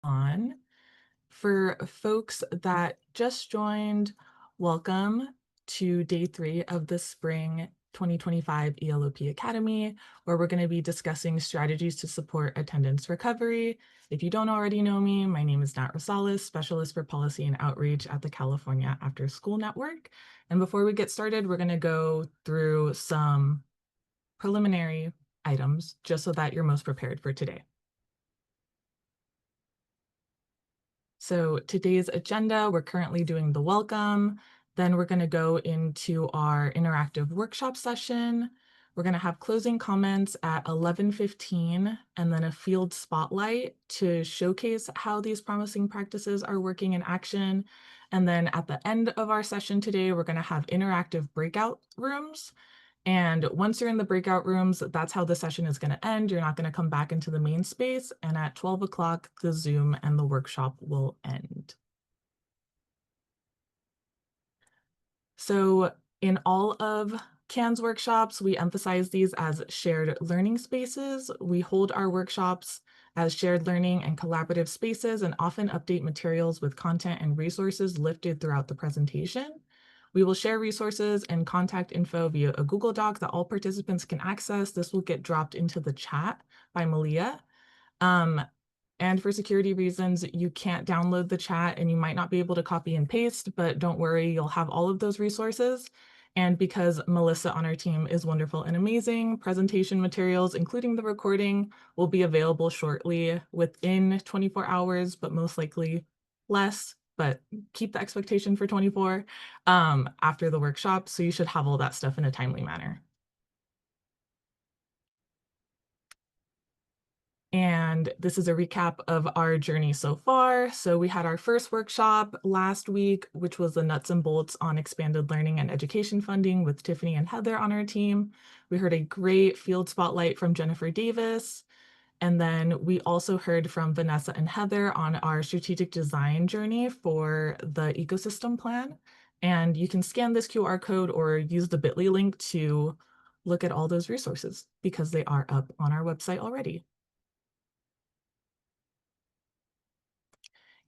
on. For folks that just joined, welcome to day 3 of the spring 2025 ELO-P Academy, where we're going to be discussing strategies to support attendance recovery. If you don't already know me, my name is Nat Rosales, Specialist for Policy and Outreach at the California After School Network. And before we get started, we're going to go through some preliminary items just so that you're most prepared for today. So today's agenda, we're currently doing the welcome. Then we're going to go into our interactive workshop session. We're going to have closing comments at 11:15 and then a field spotlight to showcase how these promising practices are working in action. And then at the end of our session today, we're going to have interactive breakout rooms. And once you're in the breakout rooms, that's how the session is going to end. You're not going to come back into the main space. And at 12 o'clock, the Zoom and the workshop will end. So in all of CAN's workshops, we emphasize these as shared learning spaces. We hold our workshops as shared learning and collaborative spaces and often update materials with content and resources lifted throughout the presentation. We will share resources and contact info via a Google Doc that all participants can access. This will get dropped into the chat by Malia. And for security reasons, you can't download the chat and you might not be able to copy and paste, but don't worry, you'll have all of those resources. And because Melissa on our team is wonderful and amazing, presentation materials, including the recording, will be available shortly within 24 hours, but most likely less, but keep the expectation for 24 after the workshop. So you should have all that stuff in a timely manner. And this is a recap of our journey so far. So we had our first workshop last week, which was the nuts and bolts on expanded learning and education funding with Tiffany and Heather on our team. We heard a great field spotlight from Jennifer Davis. And then we also heard from Vanessa and Heather on our strategic design journey for the ecosystem plan. And you can scan this QR code or use the bit.ly link to look at all those resources because they are up on our website already.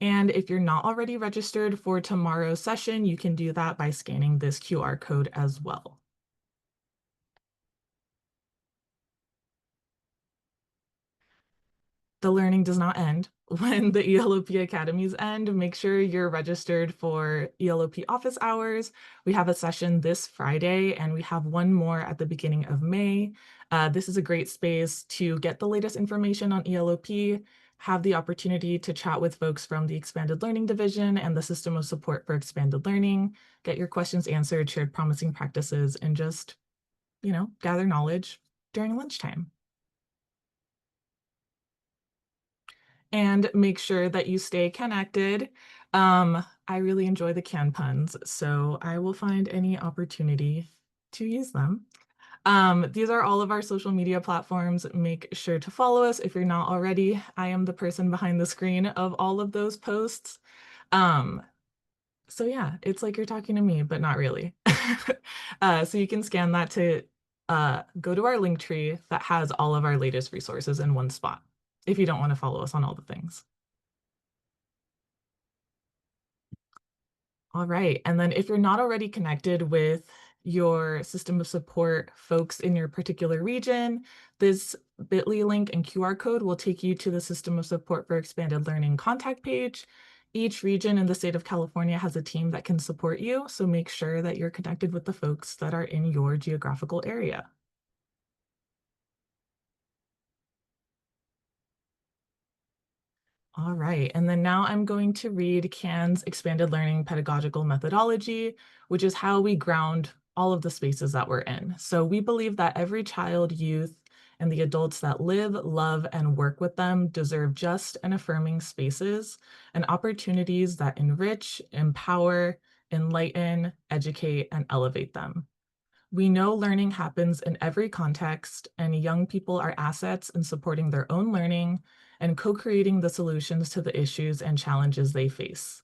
And if you're not already registered for tomorrow's session, you can do that by scanning this QR code as well. The learning does not end when the ELO-P academies end. Make sure you're registered for ELO-P office hours. We have a session this Friday and we have one more at the beginning of May. This is a great space to get the latest information on ELO-P, have the opportunity to chat with folks from the Expanded Learning Division and the System of Support for Expanded Learning, get your questions answered, shared promising practices, and just, gather knowledge during lunchtime. And make sure that you stay connected. I really enjoy the CAN puns, so I will find any opportunity to use them. These are all of our social media platforms. Make sure to follow us if you're not already. I am the person behind the screen of all of those posts. So yeah, it's like you're talking to me, but not really. So you can scan that to go to our link tree that has all of our latest resources in one spot if you don't want to follow us on all the things. All right. And then if you're not already connected with your system of support folks in your particular region, this bit.ly link and QR code will take you to the System of Support for Expanded Learning contact page. Each region in the state of California has a team that can support you, so make sure that you're connected with the folks that are in your geographical area. All right, and then now I'm going to read CAN's Expanded Learning Pedagogical Methodology, which is how we ground all of the spaces that we're in. So we believe that every child, youth, and the adults that live, love, and work with them deserve just and affirming spaces and opportunities that enrich, empower, enlighten, educate, and elevate them. We know learning happens in every context, and young people are assets in supporting their own learning and co-creating the solutions to the issues and challenges they face.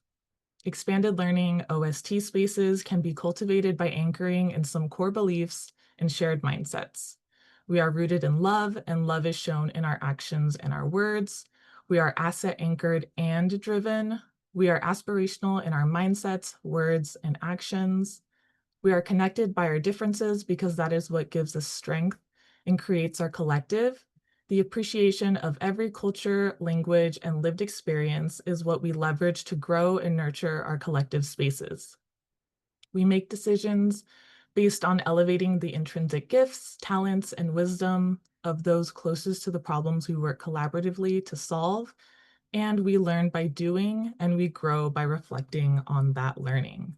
Expanded learning OST spaces can be cultivated by anchoring in some core beliefs and shared mindsets. We are rooted in love, and love is shown in our actions and our words. We are asset anchored and driven. We are aspirational in our mindsets, words, and actions. We are connected by our differences because that is what gives us strength and creates our collective. The appreciation of every culture, language, and lived experience is what we leverage to grow and nurture our collective spaces. We make decisions based on elevating the intrinsic gifts, talents, and wisdom of those closest to the problems we work collaboratively to solve. And we learn by doing, and we grow by reflecting on that learning.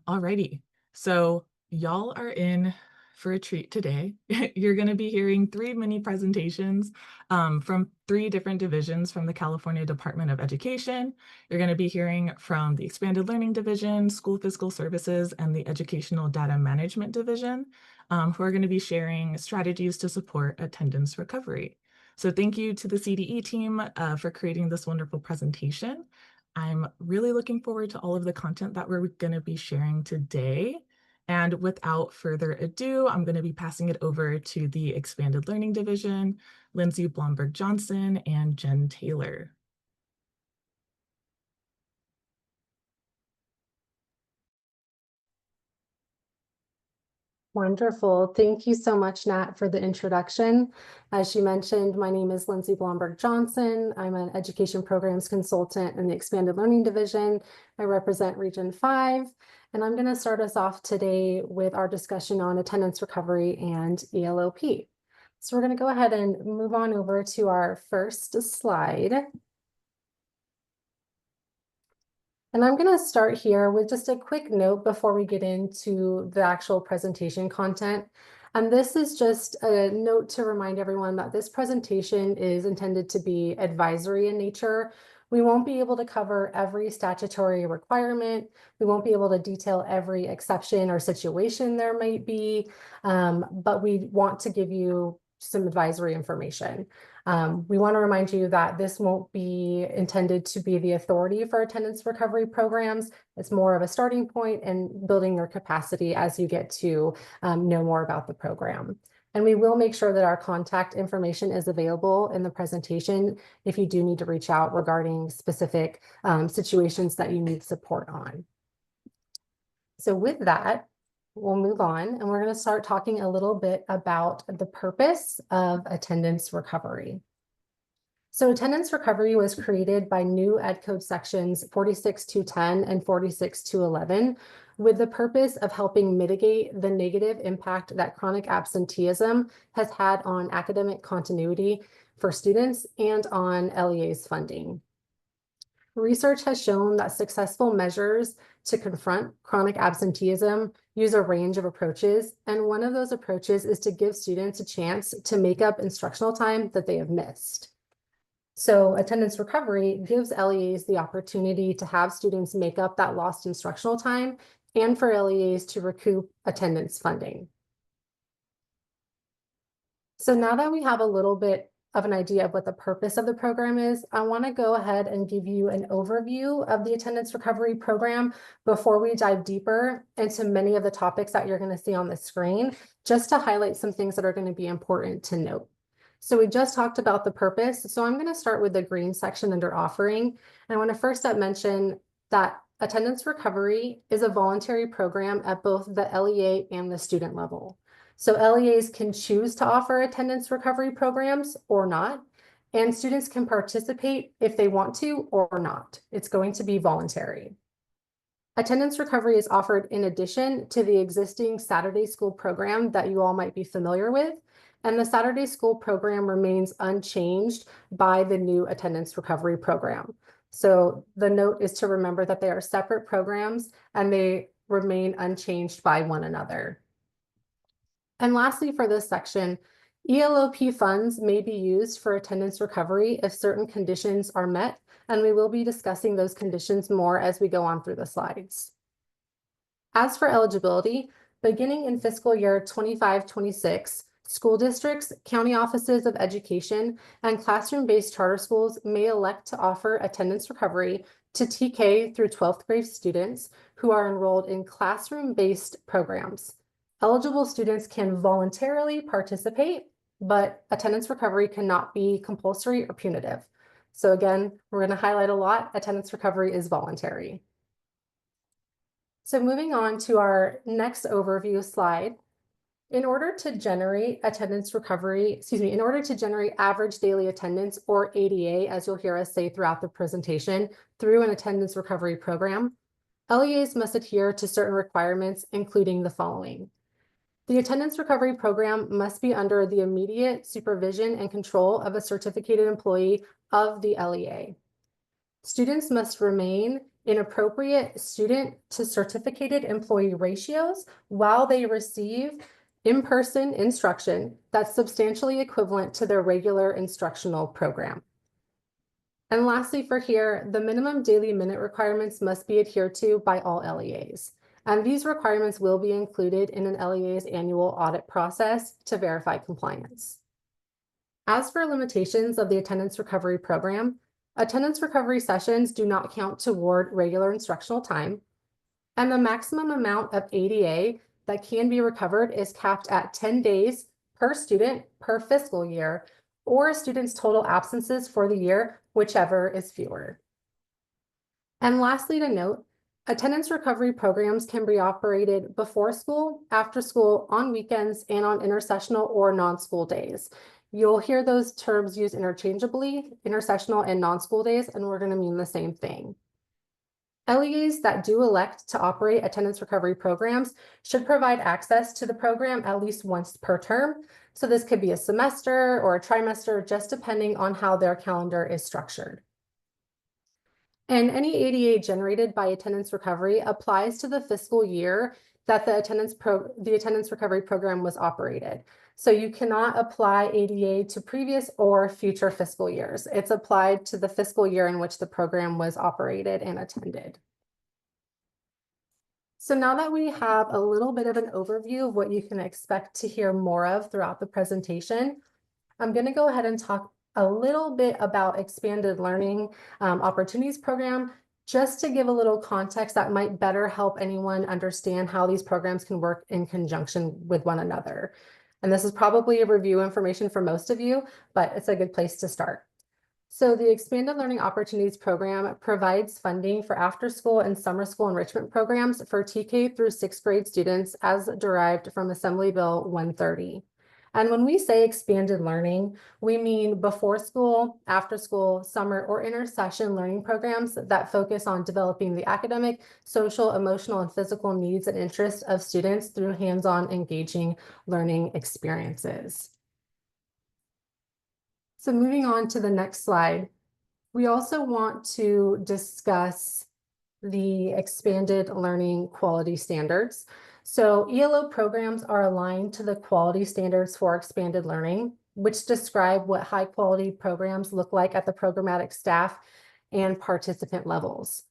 Alrighty, so y'all are in for a treat today. You're going to be hearing 3 mini presentations from 3 different divisions from the California Department of Education. You're going to be hearing from the Expanded Learning Division, School Fiscal Services, and the Educational Data Management Division, who are going to be sharing strategies to support attendance recovery. So thank you to the CDE team for creating this wonderful presentation. I'm really looking forward to all of the content that we're going to be sharing today. And without further ado, I'm going to be passing it over to the Expanded Learning Division, Lindsay Blomberg Johnson and Jen Taylor. Wonderful. Thank you so much, Nat, for the introduction. As she mentioned, my name is Lindsay Blomberg Johnson. I'm an education programs consultant in the Expanded Learning Division. I represent Region 5, and I'm going to start us off today with our discussion on attendance recovery and ELO-P. So we're going to go ahead and move on over to our first slide. And I'm going to start here with just a quick note before we get into the actual presentation content. And this is just a note to remind everyone that this presentation is intended to be advisory in nature. We won't be able to cover every statutory requirement. We won't be able to detail every exception or situation there might be, but we want to give you some advisory information. We want to remind you that this won't be intended to be the authority for attendance recovery programs. It's more of a starting point and building your capacity as you get to know more about the program. And we will make sure that our contact information is available in the presentation if you do need to reach out regarding specific situations that you need support on. So with that, we'll move on and we're going to start talking a little bit about the purpose of attendance recovery. So attendance recovery was created by new Ed Code sections 46.210 and 46.211 with the purpose of helping mitigate the negative impact that chronic absenteeism has had on academic continuity for students and on LEA's funding. Research has shown that successful measures to confront chronic absenteeism use a range of approaches, and one of those approaches is to give students a chance to make up instructional time that they have missed. So attendance recovery gives LEAs the opportunity to have students make up that lost instructional time and for LEAs to recoup attendance funding. So now that we have a little bit of an idea of what the purpose of the program is, I want to go ahead and give you an overview of the attendance recovery program before we dive deeper into many of the topics that you're going to see on the screen, just to highlight some things that are going to be important to note. So we just talked about the purpose. So I'm going to start with the green section under offering. And I want to first mention that attendance recovery is a voluntary program at both the LEA and the student level. So LEAs can choose to offer attendance recovery programs or not, and students can participate if they want to or not. It's going to be voluntary. Attendance recovery is offered in addition to the existing Saturday school program that you all might be familiar with, and the Saturday school program remains unchanged by the new attendance recovery program. So the note is to remember that they are separate programs and they remain unchanged by one another. And lastly, for this section, ELO-P funds may be used for attendance recovery if certain conditions are met, and we will be discussing those conditions more as we go on through the slides. As for eligibility, beginning in fiscal year 25-26, school districts, county offices of education, and classroom-based charter schools may elect to offer attendance recovery to TK through 12th grade students who are enrolled in classroom-based programs. Eligible students can voluntarily participate, but attendance recovery cannot be compulsory or punitive. So again, we're going to highlight a lot, attendance recovery is voluntary. So moving on to our next overview slide, in order to generate in order to generate average daily attendance, or ADA, as you'll hear us say throughout the presentation, through an attendance recovery program, LEAs must adhere to certain requirements, including the following. The attendance recovery program must be under the immediate supervision and control of a certificated employee of the LEA. Students must remain in appropriate student to certificated employee ratios while they receive in-person instruction that's substantially equivalent to their regular instructional program. And lastly, for here, the minimum daily minute requirements must be adhered to by all LEAs. And these requirements will be included in an LEA's annual audit process to verify compliance. As for limitations of the attendance recovery program, attendance recovery sessions do not count toward regular instructional time, and the maximum amount of ADA that can be recovered is capped at 10 days per student per fiscal year, or a student's total absences for the year, whichever is fewer. And lastly, to note, attendance recovery programs can be operated before school, after school, on weekends, and on intersessional or non-school days. You'll hear those terms used interchangeably, intersessional and non-school days, and we're going to mean the same thing. LEAs that do elect to operate attendance recovery programs should provide access to the program at least once per term. So this could be a semester or a trimester, just depending on how their calendar is structured. And any ADA generated by attendance recovery applies to the fiscal year that the attendance recovery program was operated. So you cannot apply ADA to previous or future fiscal years. It's applied to the fiscal year in which the program was operated and attended. So now that we have a little bit of an overview of what you can expect to hear more of throughout the presentation, I'm going to go ahead and talk a little bit about expanded learning opportunities program, just to give a little context that might better help anyone understand how these programs can work in conjunction with one another. And this is probably a review information for most of you, but it's a good place to start. So the Expanded Learning Opportunities Program provides funding for after-school and summer school enrichment programs for TK through 6th grade students as derived from Assembly Bill 130. And when we say expanded learning, we mean before school, after school, summer, or intersession learning programs that focus on developing the academic, social, emotional, and physical needs and interests of students through hands-on engaging learning experiences. So moving on to the next slide, we also want to discuss the expanded learning quality standards. So ELO programs are aligned to the quality standards for expanded learning, which describe what high quality programs look like at the programmatic staff and participant levels.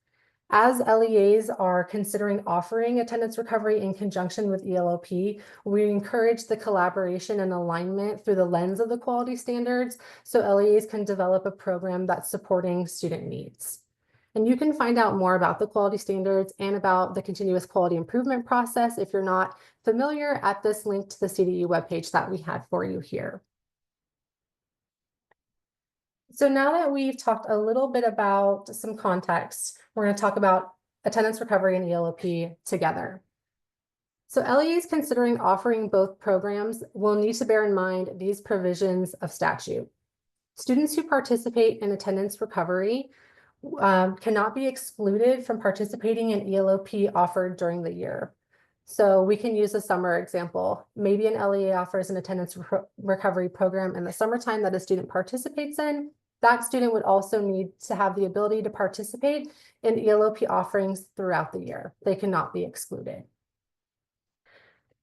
As LEAs are considering offering attendance recovery in conjunction with ELO-P, we encourage the collaboration and alignment through the lens of the quality standards, so LEAs can develop a program that's supporting student needs. And you can find out more about the quality standards and about the continuous quality improvement process if you're not familiar at this link to the CDE webpage that we had for you here. So now that we've talked a little bit about some context, we're going to talk about attendance recovery and ELO-P together. So LEAs considering offering both programs will need to bear in mind these provisions of statute. Students who participate in attendance recovery cannot be excluded from participating in ELO-P offered during the year. So we can use a summer example. Maybe an LEA offers an attendance recovery program in the summertime that a student participates in. That student would also need to have the ability to participate in ELO-P offerings throughout the year. They cannot be excluded.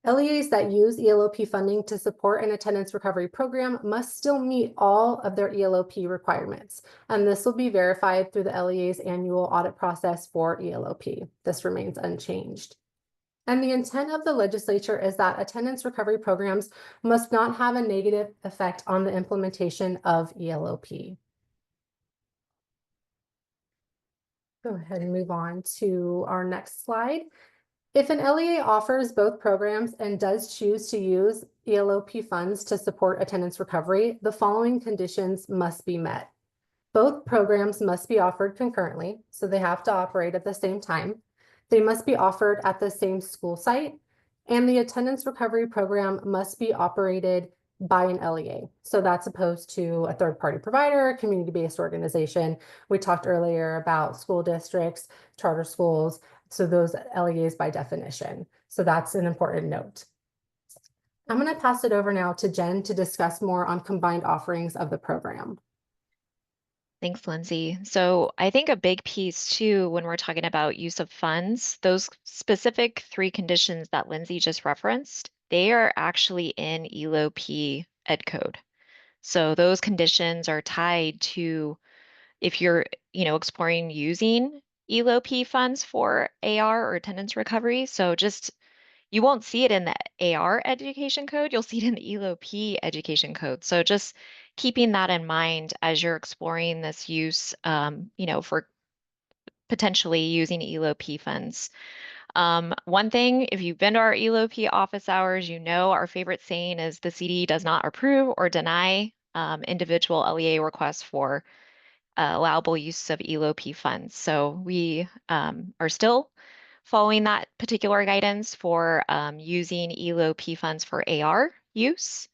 LEAs that use ELO-P funding to support an attendance recovery program must still meet all of their ELO-P requirements, and this will be verified through the LEA's annual audit process for ELO-P. This remains unchanged. And the intent of the legislature is that attendance recovery programs must not have a negative effect on the implementation of ELO-P. Go ahead and move on to our next slide. If an LEA offers both programs and does choose to use ELO-P funds to support attendance recovery, the following conditions must be met. Both programs must be offered concurrently, so they have to operate at the same time. They must be offered at the same school site, and the attendance recovery program must be operated by an LEA. So that's opposed to a third-party provider, a community-based organization. We talked earlier about school districts, charter schools, so those LEAs by definition. So that's an important note. I'm going to pass it over now to Jen to discuss more on combined offerings of the program. Thanks, Lindsay. So I think a big piece too, when we're talking about use of funds, those specific 3 conditions that Lindsay just referenced, they are actually in ELO-P Ed Code. So those conditions are tied to if you're, exploring using ELO-P funds for AR or attendance recovery. So just you won't see it in the AR education code, you'll see it in the ELO-P education code. So just keeping that in mind as you're exploring this use, for potentially using ELO-P funds. One thing, if you've been to our ELO-P office hours, our favorite saying is the CD does not approve or deny individual LEA requests for allowable use of ELO-P funds. So we are still following that particular guidance for using ELO-P funds for AR use.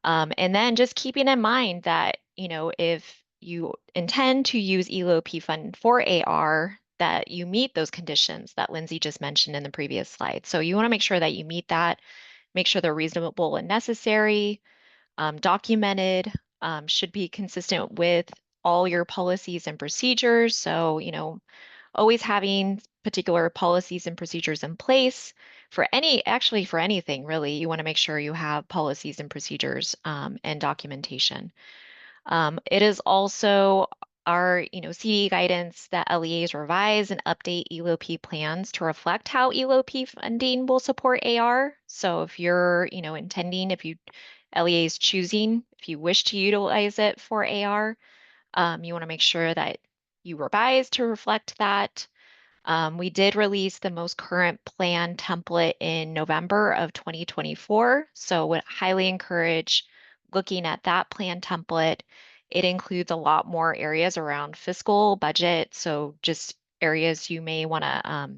And then just keeping in mind that, if you intend to use ELO-P fund for AR, that you meet those conditions that Lindsay just mentioned in the previous slide. So you want to make sure that you meet that, make sure they're reasonable and necessary, documented, should be consistent with all your policies and procedures. So, always having particular policies and procedures in place for for anything really, you want to make sure you have policies and procedures and documentation. It is also our, CE guidance that LEAs revise and update ELO-P plans to reflect how ELO-P funding will support AR. So if you're, LEA is choosing, if you wish to utilize it for AR, you want to make sure that you revise to reflect that. We did release the most current plan template in November of 2024, so would highly encourage looking at that plan template. It includes a lot more areas around fiscal budget, so just areas you may want to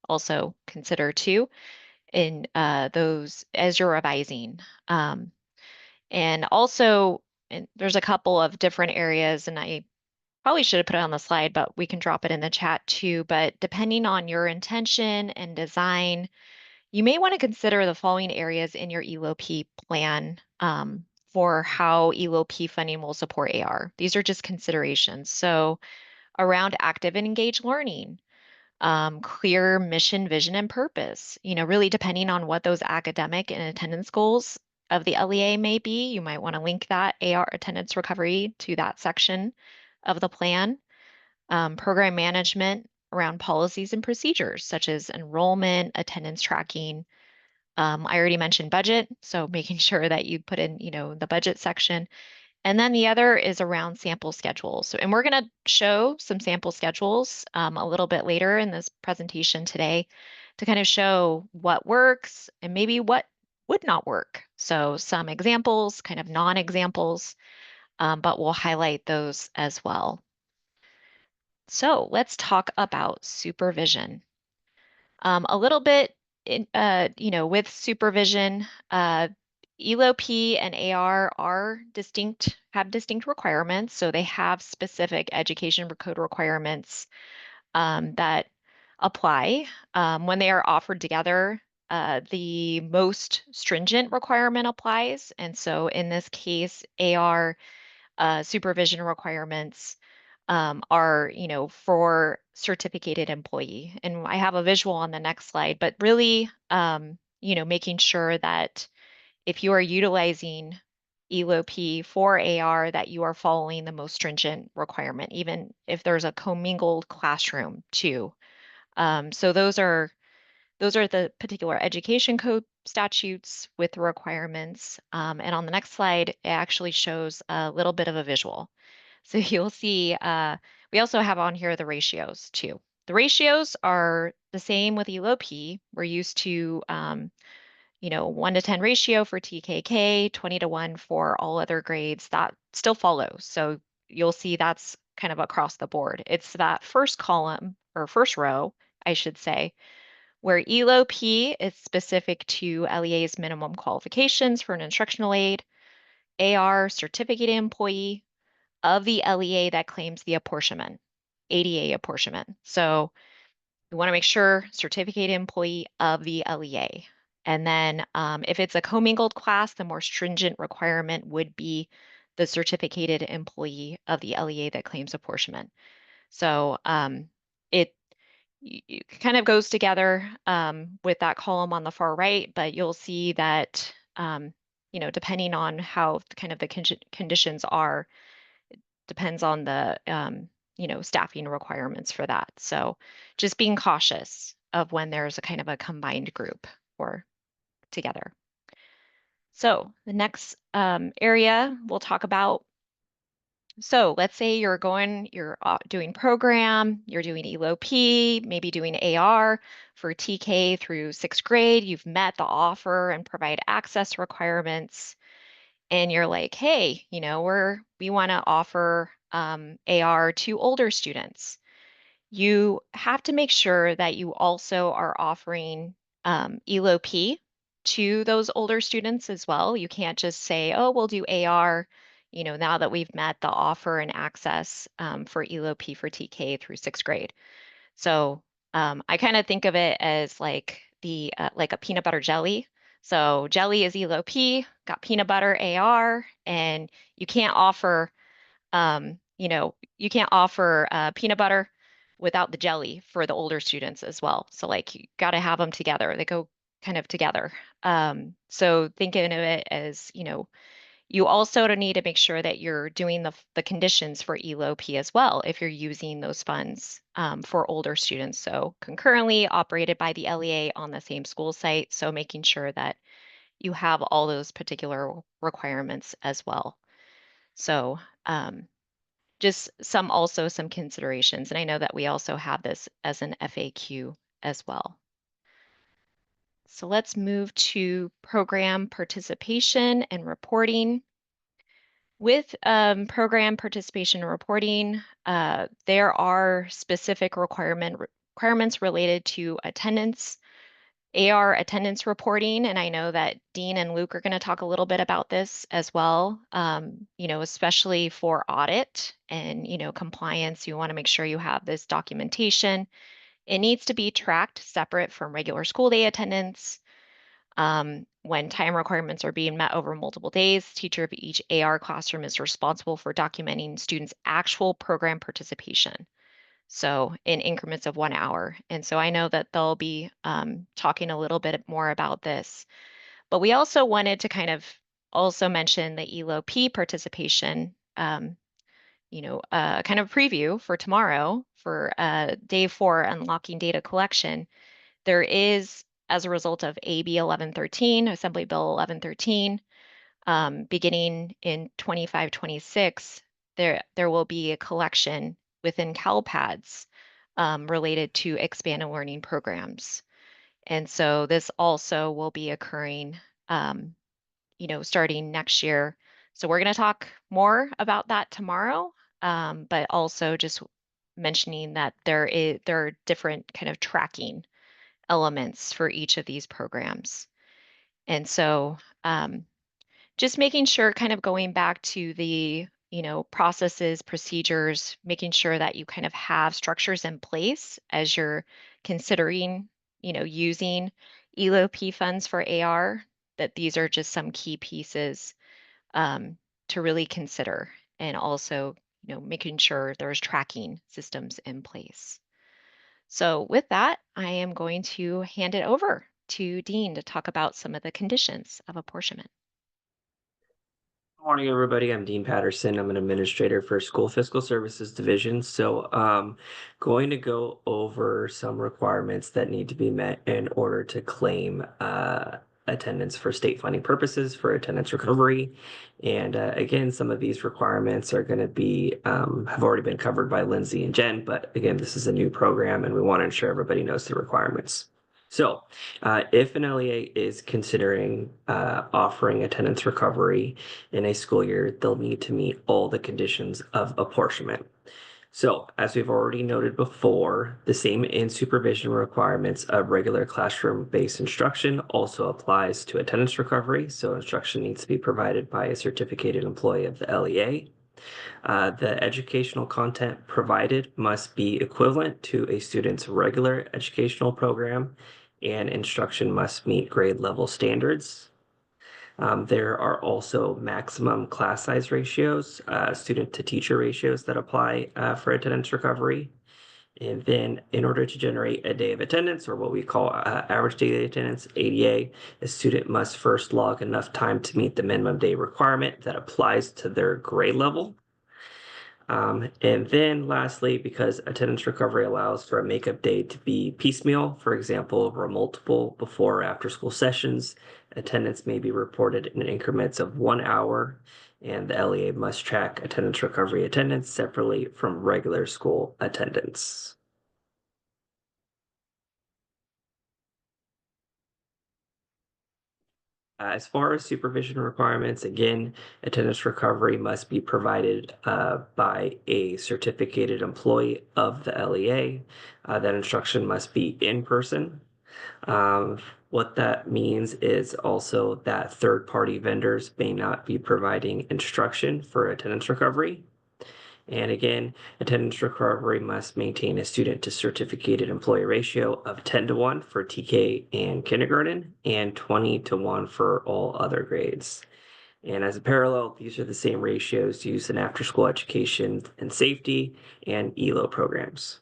also consider too in those as you're revising. And also, there's a couple of different areas, and I probably should have put it on the slide, but we can drop it in the chat too. But depending on your intention and design, you may want to consider the following areas in your ELO-P plan for how ELO-P funding will support AR. These are just considerations. So around active and engaged learning, clear mission, vision, and purpose. Really depending on what those academic and attendance goals of the LEA may be, you might want to link that AR attendance recovery to that section of the plan. Program management around policies and procedures such as enrollment, attendance tracking. I already mentioned budget, so making sure that you put in, the budget section. And then the other is around sample schedules. So, and we're going to show some sample schedules a little bit later in this presentation today to kind of show what works and maybe what would not work. So some examples, kind of non-examples, but we'll highlight those as well. So let's talk about supervision. A little bit, with supervision, ELO-P and AR have distinct requirements. So they have specific education code requirements that apply. When they are offered together, the most stringent requirement applies. And so in this case, AR supervision requirements are, for certificated employee. And I have a visual on the next slide, but really, making sure that if you are utilizing ELO-P for AR, that you are following the most stringent requirement, even if there's a commingled classroom too. So those are the particular education code statutes with the requirements. And on the next slide, it actually shows a little bit of a visual. So you'll see, we also have on here the ratios too. The ratios are the same with ELO-P. We're used to 1 to 10 ratio for TKK, 20 to 1 for all other grades. That still follows. So you'll see that's kind of across the board. It's that first column or first row, I should say, where ELO-P is specific to LEA's minimum qualifications for an instructional aid, AR certificated employee of the LEA that claims the apportionment, ADA apportionment. So we want to make sure certificated employee of the LEA. And then if it's a commingled class, the more stringent requirement would be the certificated employee of the LEA that claims apportionment. So it kind of goes together with that column on the far right, but you'll see that depending on how kind of the conditions are, depends on the staffing requirements for that. So just being cautious of when there's a kind of a combined group or together. So the next area we'll talk about. So let's say you're doing program, you're doing ELO-P, maybe doing AR for TK through 6th grade. You've met the offer and provide access requirements, and you're like, hey, we want to offer AR to older students. You have to make sure that you also are offering ELO-P to those older students as well. You can't just say, oh, we'll do AR, now that we've met the offer and access for ELO-P for TK through 6th grade. So I kind of think of it as like like a peanut butter jelly. So jelly is ELO-P, got peanut butter AR, and you can't offer peanut butter without the jelly for the older students as well. So like you got to have them together. They go kind of together. So thinking of it as, you also need to make sure that you're doing the conditions for ELO-P as well if you're using those funds for older students. So concurrently operated by the LEA on the same school site. So making sure that you have all those particular requirements as well. So just some considerations. And I know that we also have this as an FAQ as well. So let's move to program participation and reporting. With program participation and reporting, there are specific requirements related to attendance, AR attendance reporting, and I know that Dean and Luke are going to talk a little bit about this as well, especially for audit and, compliance. You want to make sure you have this documentation. It needs to be tracked separate from regular school day attendance. When time requirements are being met over multiple days, teacher of each AR classroom is responsible for documenting students' actual program participation. So in increments of 1 hour. And so I know that they'll be talking a little bit more about this. But we also wanted to kind of also mention the ELO-P participation, kind of preview for tomorrow for day 4, unlocking data collection. There is, as a result of AB 1113, Assembly Bill 1113, beginning in 25-26, there will be a collection within CalPads related to expanded learning programs. And so this also will be occurring, starting next year. So we're going to talk more about that tomorrow, but also just mentioning that there are different kind of tracking elements for each of these programs. And so just making sure, kind of going back to the, processes, procedures, making sure that you kind of have structures in place as you're considering, using ELO-P funds for AR, that these are just some key pieces to really consider. And also, making sure there's tracking systems in place. So with that, I am going to hand it over to Dean to talk about some of the conditions of apportionment. Good morning, everybody. I'm Dean Patterson. I'm an administrator for School Fiscal Services Division. So going to go over some requirements that need to be met in order to claim attendance for state funding purposes for attendance recovery. And again, some of these requirements are going to be have already been covered by Lindsay and Jen, but again, this is a new program and we want to ensure everybody knows the requirements. So if an LEA is considering offering attendance recovery in a school year, they'll need to meet all the conditions of apportionment. So, as we've already noted before, the same in-supervision requirements of regular classroom-based instruction also applies to attendance recovery. So, instruction needs to be provided by a certificated employee of the LEA. The educational content provided must be equivalent to a student's regular educational program, and instruction must meet grade level standards. There are also maximum class size ratios, student to teacher ratios that apply for attendance recovery. And then in order to generate a day of attendance, or what we call average daily attendance, ADA, a student must first log enough time to meet the minimum day requirement that applies to their grade level. And then lastly, because attendance recovery allows for a makeup day to be piecemeal, for example, over multiple before or after school sessions, attendance may be reported in increments of 1 hour, and the LEA must track attendance recovery attendance separately from regular school attendance. As far as supervision requirements, again, attendance recovery must be provided by a certificated employee of the LEA. That instruction must be in person. What that means is also that third-party vendors may not be providing instruction for attendance recovery. And again, attendance recovery must maintain a student to certificated employee ratio of 10-1 for TK and kindergarten and 20-1 for all other grades. And as a parallel, these are the same ratios used in after-school education and safety and ELO programs.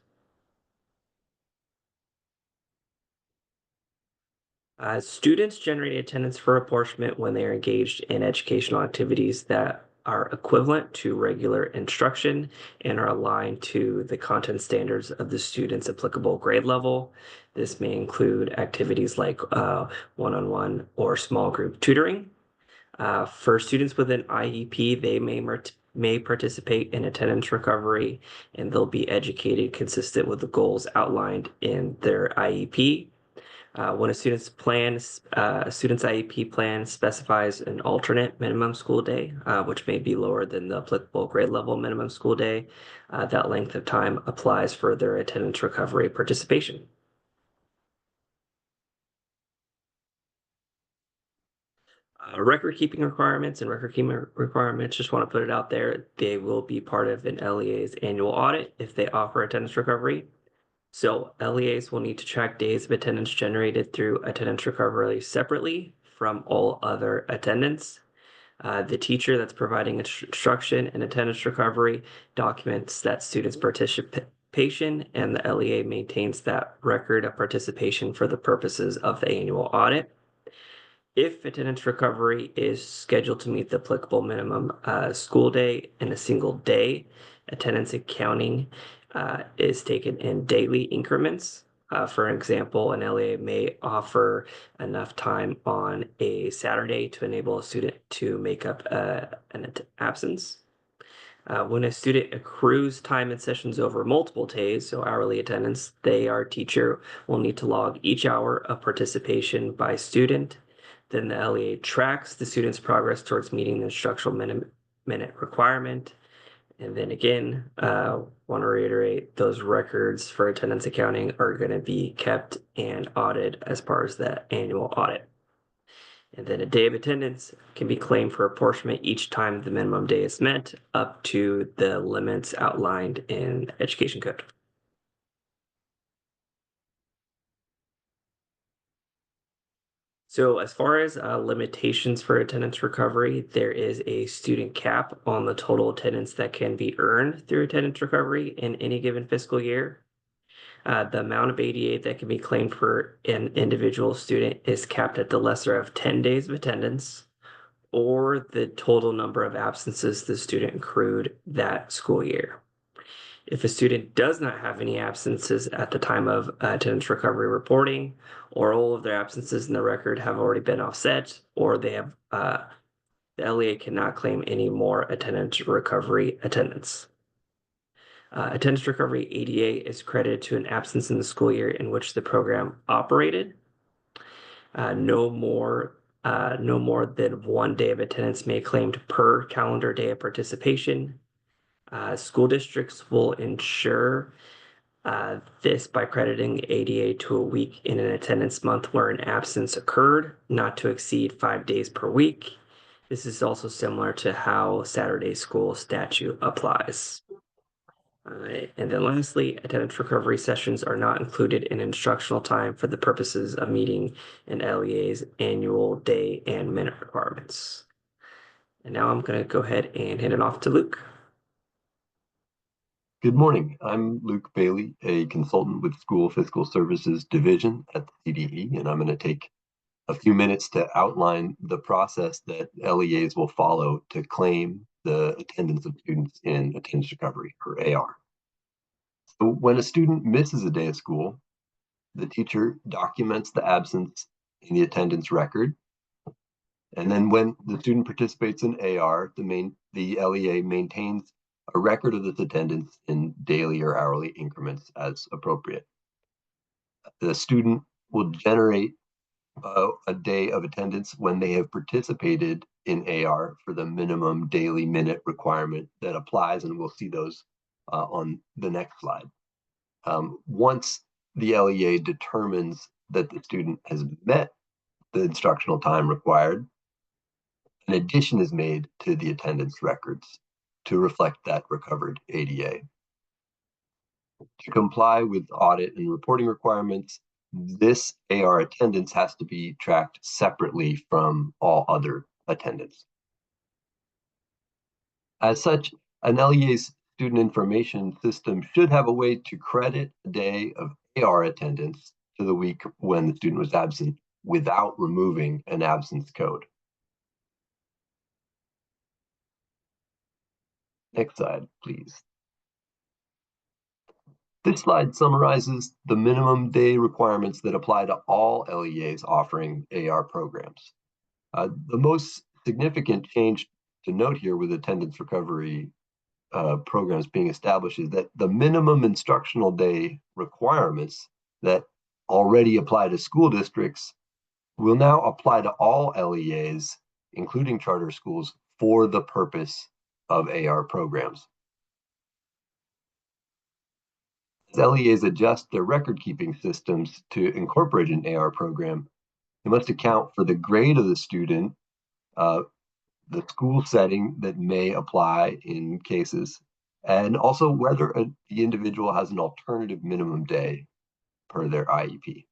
Students generate attendance for apportionment when they are engaged in educational activities that are equivalent to regular instruction and are aligned to the content standards of the student's applicable grade level. This may include activities like one-on-one or small group tutoring. For students with an IEP, they may participate in attendance recovery, and they'll be educated consistent with the goals outlined in their IEP. When a student's IEP plan specifies an alternate minimum school day, which may be lower than the applicable grade level minimum school day, that length of time applies for their attendance recovery participation. Record keeping requirements, just want to put it out there, they will be part of an LEA's annual audit if they offer attendance recovery. So LEAs will need to track days of attendance generated through attendance recovery separately from all other attendance. The teacher that's providing instruction in attendance recovery documents that students' participation, and the LEA maintains that record of participation for the purposes of the annual audit. If attendance recovery is scheduled to meet the applicable minimum school day in a single day, attendance accounting is taken in daily increments. For example, an LEA may offer enough time on a Saturday to enable a student to make up an absence. When a student accrues time in sessions over multiple days, so hourly attendance, our teacher will need to log each hour of participation by student. Then the LEA tracks the student's progress towards meeting the instructional minute requirement. And then again, want to reiterate, those records for attendance accounting are going to be kept and audited as part of the annual audit. And then a day of attendance can be claimed for apportionment each time the minimum day is met, up to the limits outlined in Education Code. So as far as limitations for attendance recovery, there is a student cap on the total attendance that can be earned through attendance recovery in any given fiscal year. The amount of ADA that can be claimed for an individual student is capped at the lesser of 10 days of attendance, or the total number of absences the student accrued that school year. If a student does not have any absences at the time of attendance recovery reporting, or all of their absences in the record have already been offset, or they have the LEA cannot claim any more attendance recovery attendance. Attendance recovery ADA is credited to an absence in the school year in which the program operated. No more than 1 day of attendance may be claimed per calendar day of participation. School districts will ensure this by crediting ADA to a week in an attendance month where an absence occurred, not to exceed 5 days per week. This is also similar to how Saturday school statute applies. And then lastly, attendance recovery sessions are not included in instructional time for the purposes of meeting an LEA's annual day and minute requirements. And now I'm going to go ahead and hand it off to Luke. Good morning. I'm Luke Bailey, a consultant with School Fiscal Services Division at the CDE, and I'm going to take a few minutes to outline the process that LEAs will follow to claim the attendance of students in attendance recovery, or AR. So when a student misses a day of school, the teacher documents the absence in the attendance record. And then when the student participates in AR, the LEA maintains a record of this attendance in daily or hourly increments as appropriate. The student will generate a day of attendance when they have participated in AR for the minimum daily minute requirement that applies, and we'll see those on the next slide. Once the LEA determines that the student has met the instructional time required, an addition is made to the attendance records to reflect that recovered ADA. To comply with audit and reporting requirements, this AR attendance has to be tracked separately from all other attendance. As such, an LEA's student information system should have a way to credit a day of AR attendance to the week when the student was absent without removing an absence code. Next slide, please. This slide summarizes the minimum day requirements that apply to all LEAs offering AR programs. The most significant change to note here with attendance recovery programs being established is that the minimum instructional day requirements that already apply to school districts will now apply to all LEAs, including charter schools, for the purpose of AR programs. As LEAs adjust their record-keeping systems to incorporate an AR program, they must account for the grade of the student, the school setting that may apply in cases, and also whether the individual has an alternative minimum day per their IEP.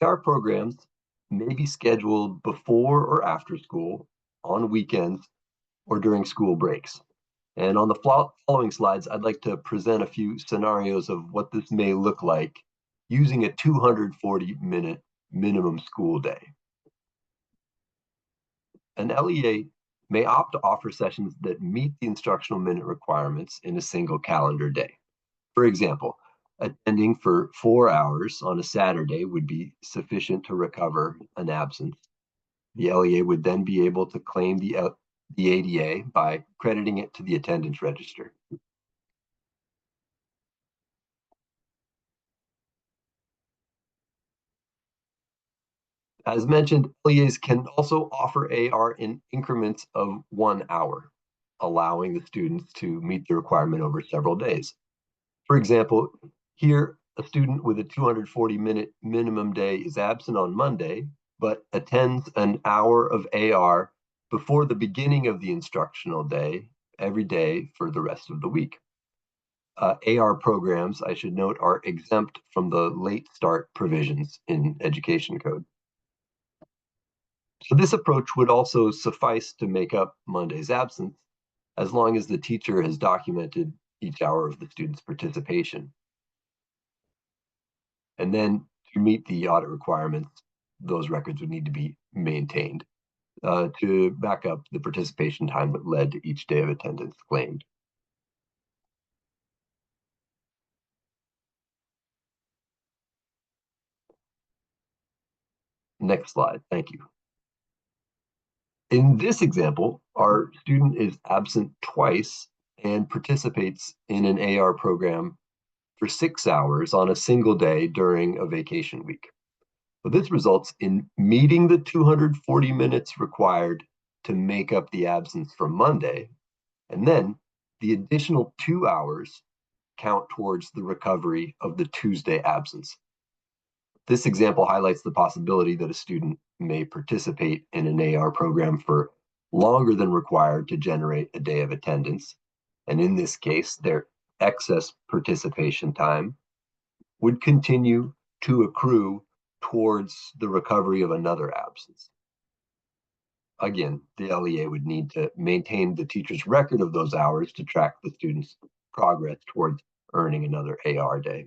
AR programs may be scheduled before or after school, on weekends, or during school breaks. And on the following slides, I'd like to present a few scenarios of what this may look like using a 240-minute minimum school day. An LEA may opt to offer sessions that meet the instructional minute requirements in a single calendar day. For example, attending for 4 hours on a Saturday would be sufficient to recover an absence. The LEA would then be able to claim the ADA by crediting it to the attendance register. As mentioned, LEAs can also offer AR in increments of 1 hour, allowing the students to meet the requirement over several days. For example, here, a student with a 240-minute minimum day is absent on Monday, but attends an hour of AR before the beginning of the instructional day every day for the rest of the week. AR programs, I should note, are exempt from the late start provisions in Education Code. So this approach would also suffice to make up Monday's absence, as long as the teacher has documented each hour of the student's participation. And then to meet the audit requirements, those records would need to be maintained to back up the participation time that led to each day of attendance claimed. Next slide, thank you. In this example, our student is absent twice and participates in an AR program for 6 hours on a single day during a vacation week. So this results in meeting the 240 minutes required to make up the absence from Monday, and then the additional 2 hours count towards the recovery of the Tuesday absence. This example highlights the possibility that a student may participate in an AR program for longer than required to generate a day of attendance. And in this case, their excess participation time would continue to accrue towards the recovery of another absence. Again, the LEA would need to maintain the teacher's record of those hours to track the student's progress towards earning another AR day.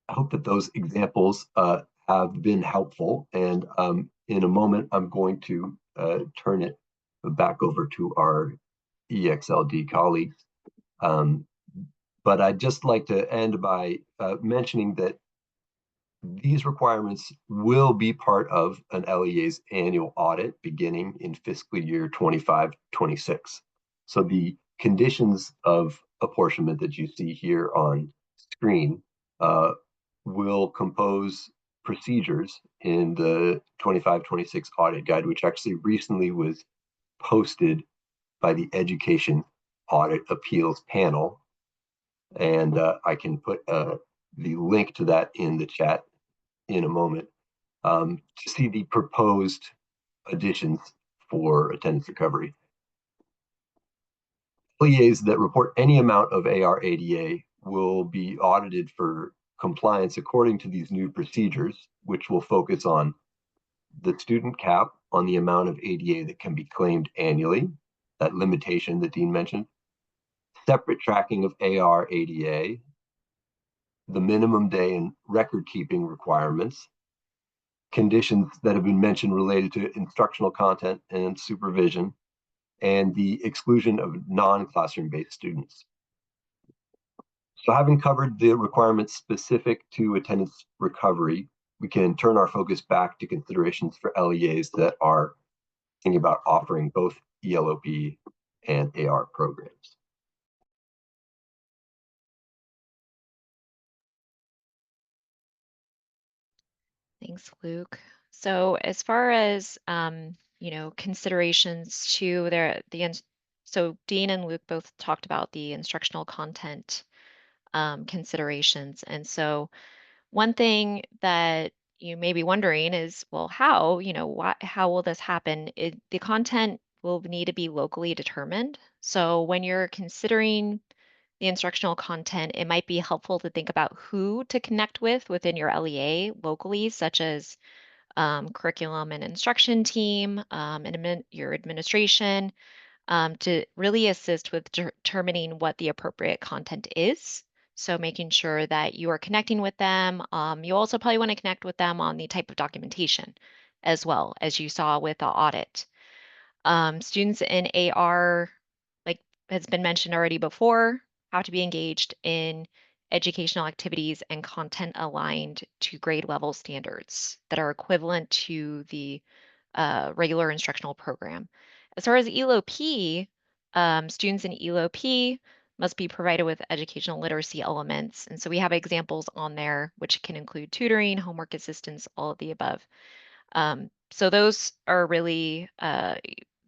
I hope that those examples have been helpful, and in a moment, I'm going to turn it back over to our EXLD colleagues. But I'd just like to end by mentioning that these requirements will be part of an LEA's annual audit beginning in fiscal year 25-26. So the conditions of apportionment that you see here on screen will compose procedures in the 25-26 audit guide, which actually recently was posted by the Education Audit Appeals Panel. And I can put the link to that in the chat in a moment to see the proposed additions for attendance recovery. LEAs that report any amount of AR/ADA will be audited for compliance according to these new procedures, which will focus on the student cap on the amount of ADA that can be claimed annually, that limitation that Dean mentioned, separate tracking of AR/ADA, the minimum day and record keeping requirements, conditions that have been mentioned related to instructional content and supervision, and the exclusion of non-classroom based students. So having covered the requirements specific to attendance recovery, we can turn our focus back to considerations for LEAs that are thinking about offering both ELO-P and AR programs. Thanks, Luke. So as far as considerations to so Dean and Luke both talked about the instructional content considerations. And so one thing that you may be wondering is, well, how will this happen? The content will need to be locally determined. So when you're considering the instructional content, it might be helpful to think about who to connect with within your LEA locally, such as curriculum and instruction team, and your administration, to really assist with determining what the appropriate content is. So making sure that you are connecting with them. You also probably want to connect with them on the type of documentation as well, as you saw with the audit. Students in AR, like has been mentioned already before, have to be engaged in educational activities and content aligned to grade level standards that are equivalent to the regular instructional program. As far as ELO-P, students in ELO-P must be provided with educational literacy elements. And so we have examples on there, which can include tutoring, homework assistance, all of the above. So those are really,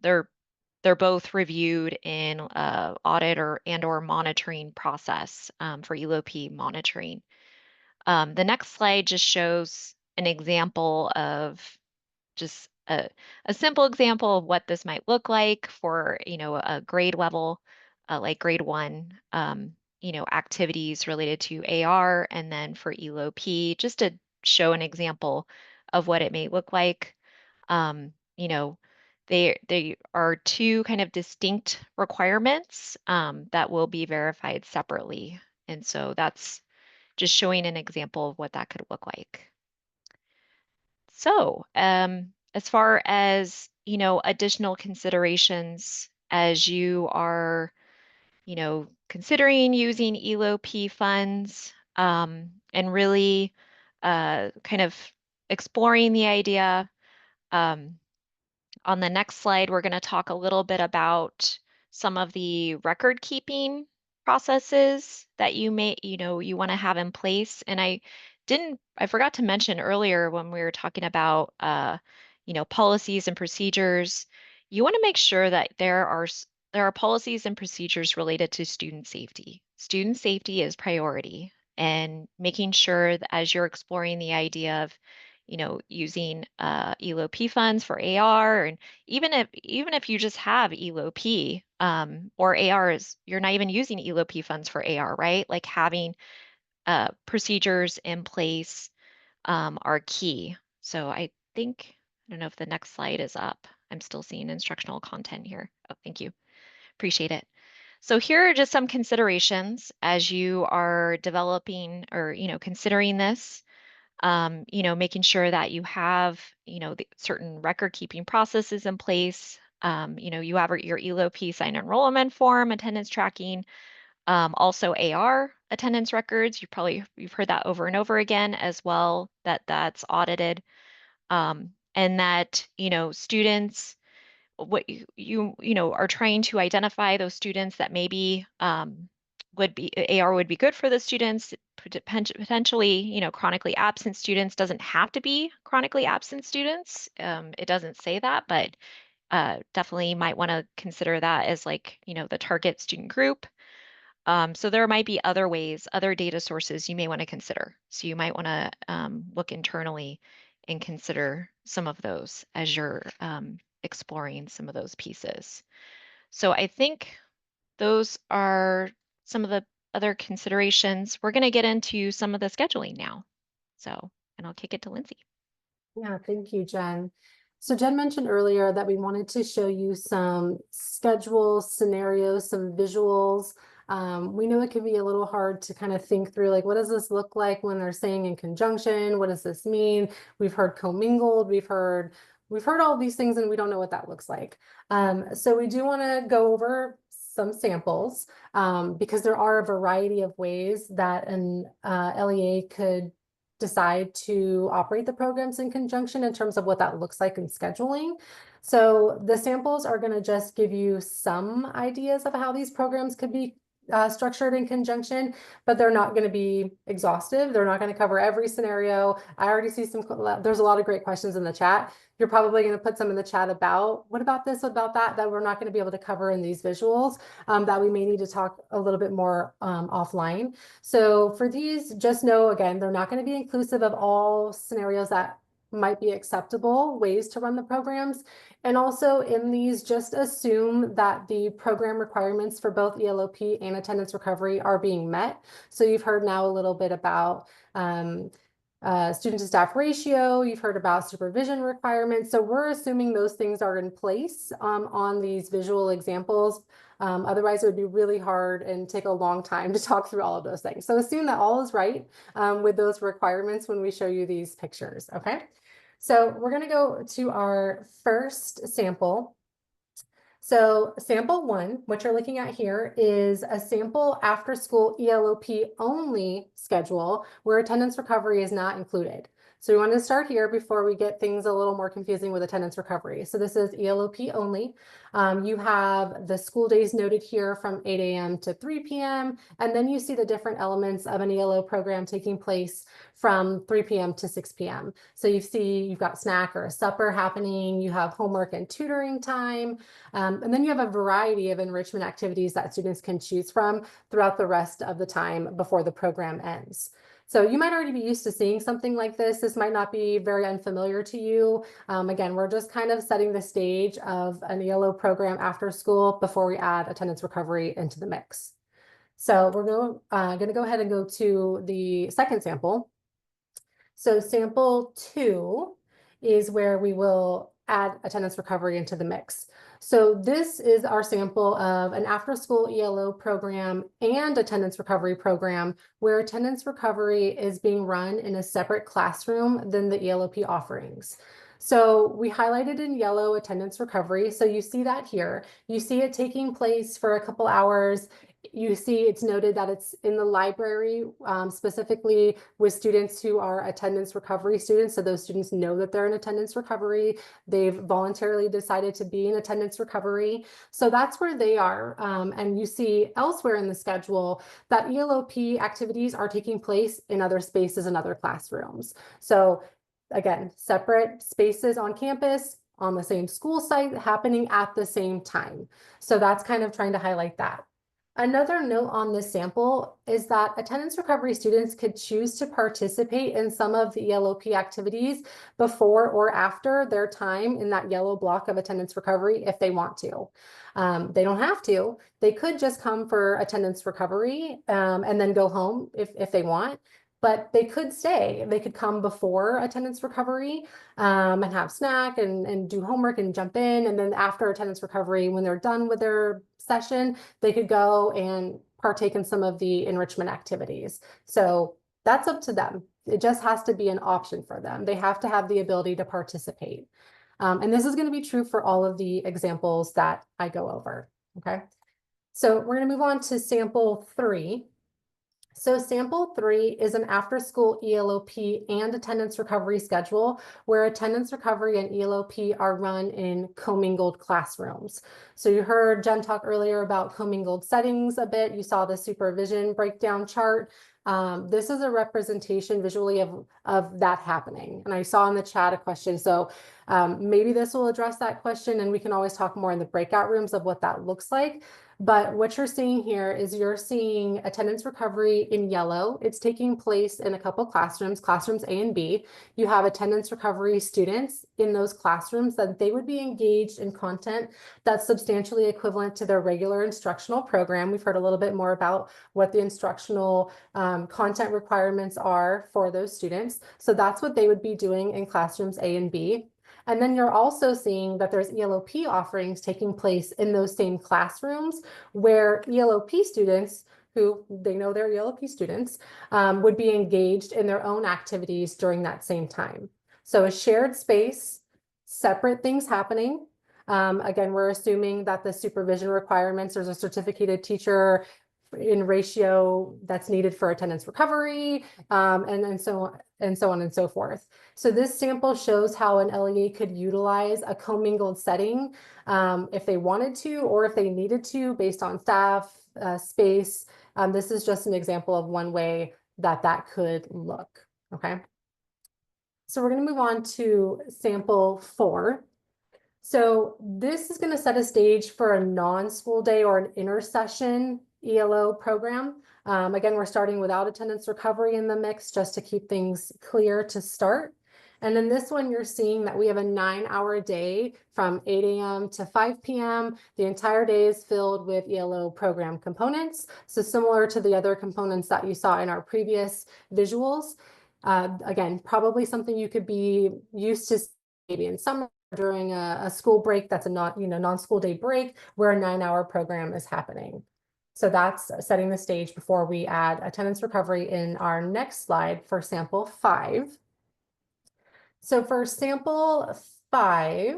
they're both reviewed in audit or monitoring process for ELO-P monitoring. The next slide just shows an example of just a simple example of what this might look like for a grade level, like grade 1, activities related to AR, and then for ELO-P, just to show an example of what it may look like. They are two kind of distinct requirements that will be verified separately. And so that's just showing an example of what that could look like. So as far as, additional considerations as you are, considering using ELO-P funds and really kind of exploring the idea. On the next slide, we're going to talk a little bit about some of the record keeping processes that you want to have in place. And I forgot to mention earlier when we were talking about, policies and procedures, you want to make sure that there are policies and procedures related to student safety. Student safety is priority, and making sure that as you're exploring the idea of using ELO-P funds for AR, and even if you just have ELO-P or AR is you're not even using ELO-P funds for AR, right? Like having procedures in place are key. So I don't know if the next slide is up. I'm still seeing instructional content here. Oh, thank you. Appreciate it. So here are just some considerations as you are developing or considering this. Making sure that you have, the certain record keeping processes in place. You have your ELO-P sign enrollment form, attendance tracking, also AR attendance records. You've heard that over and over again as well, that's audited. And that, students, what you are trying to identify those students that maybe would be AR would be good for the students, potentially, chronically absent students. Doesn't have to be chronically absent students. It doesn't say that, but definitely might want to consider that as like, the target student group. So there might be other ways, other data sources you may want to consider. So you might want to look internally and consider some of those as you're exploring some of those pieces. So I think those are some of the other considerations. We're going to get into some of the scheduling now. And I'll kick it to Lindsay. Yeah, thank you, Jen. So Jen mentioned earlier that we wanted to show you some schedule scenarios, some visuals. We know it can be a little hard to kind of think through, like, what does this look like when they're saying in conjunction? What does this mean? We've heard commingled, we've heard all of these things, and we don't know what that looks like. So we do want to go over some samples because there are a variety of ways that an LEA could decide to operate the programs in conjunction in terms of what that looks like in scheduling. So the samples are going to just give you some ideas of how these programs could be structured in conjunction, but they're not going to be exhaustive. They're not going to cover every scenario. I already see there's a lot of great questions in the chat. You're probably going to put some in the chat about what about this, about that we're not going to be able to cover in these visuals that we may need to talk a little bit more offline. So for these, just know, again, they're not going to be inclusive of all scenarios that might be acceptable ways to run the programs. And also in these, just assume that the program requirements for both ELO-P and attendance recovery are being met. So you've heard now a little bit about student to staff ratio, you've heard about supervision requirements. So we're assuming those things are in place on these visual examples. Otherwise, it would be really hard and take a long time to talk through all of those things. So assume that all is right with those requirements when we show you these pictures, okay? So we're gonna go to our first sample. So sample one, what you're looking at here is a sample after school ELO-P only schedule where attendance recovery is not included. So we want to start here before we get things a little more confusing with attendance recovery. So this is ELO-P only. You have the school days noted here from 8 a.m. to 3 p.m. And then you see the different elements of an ELO program taking place from 3 p.m. to 6 p.m. So you've got snack or a supper happening, you have homework and tutoring time, and then you have a variety of enrichment activities that students can choose from throughout the rest of the time before the program ends. So you might already be used to seeing something like this. This might not be very unfamiliar to you. Again, we're just kind of setting the stage of an ELO program after school before we add attendance recovery into the mix. So we're going to go ahead and go to the second sample. So sample two is where we will add attendance recovery into the mix. So this is our sample of an after-school ELO program and attendance recovery program where attendance recovery is being run in a separate classroom than the ELO-P offerings. So we highlighted in yellow attendance recovery. So you see that here. You see it taking place for a couple hours. You see it's noted that it's in the library, specifically with students who are attendance recovery students. So those students know that they're in attendance recovery. They've voluntarily decided to be in attendance recovery. So that's where they are. And you see elsewhere in the schedule that ELO-P activities are taking place in other spaces and other classrooms. So again, separate spaces on campus, on the same school site, happening at the same time. So that's kind of trying to highlight that. Another note on this sample is that attendance recovery students could choose to participate in some of the ELO-P activities before or after their time in that yellow block of attendance recovery if they want to. They don't have to. They could just come for attendance recovery and then go home if they want. But they could stay. They could come before attendance recovery and have snack and do homework and jump in. And then after attendance recovery, when they're done with their session, they could go and partake in some of the enrichment activities. So that's up to them. It just has to be an option for them. They have to have the ability to participate. And this is going to be true for all of the examples that I go over. Okay. So we're going to move on to sample 3. So sample 3 is an after-school ELO-P and attendance recovery schedule where attendance recovery and ELO-P are run in commingled classrooms. So you heard Jen talk earlier about commingled settings a bit. You saw the supervision breakdown chart. This is a representation visually of that happening. And I saw in the chat a question. So maybe this will address that question, and we can always talk more in the breakout rooms of what that looks like. But what you're seeing here is you're seeing attendance recovery in yellow. It's taking place in a couple classrooms, classrooms A and B. You have attendance recovery students in those classrooms that they would be engaged in content that's substantially equivalent to their regular instructional program. We've heard a little bit more about what the instructional content requirements are for those students. So that's what they would be doing in classrooms A and B. And then you're also seeing that there's ELO-P offerings taking place in those same classrooms where ELO-P students, who they know they're ELO-P students, would be engaged in their own activities during that same time. So a shared space, separate things happening. Again, we're assuming that the supervision requirements, there's a certificated teacher in ratio that's needed for attendance recovery, and so on and so forth. So this sample shows how an LEA could utilize a commingled setting if they wanted to or if they needed to based on staff, space. This is just an example of one way that that could look, okay? So we're gonna move on to sample 4. So this is going to set a stage for a non-school day or an intersession ELO program. Again, we're starting without attendance recovery in the mix just to keep things clear to start. And then this one, you're seeing that we have a 9-hour day from 8 a.m. to 5 p.m. The entire day is filled with ELO program components. So similar to the other components that you saw in our previous visuals. Again, probably something you could be used to maybe in summer during a school break that's a non-school day break where a 9-hour program is happening. So that's setting the stage before we add attendance recovery in our next slide for sample 5. So for sample 5,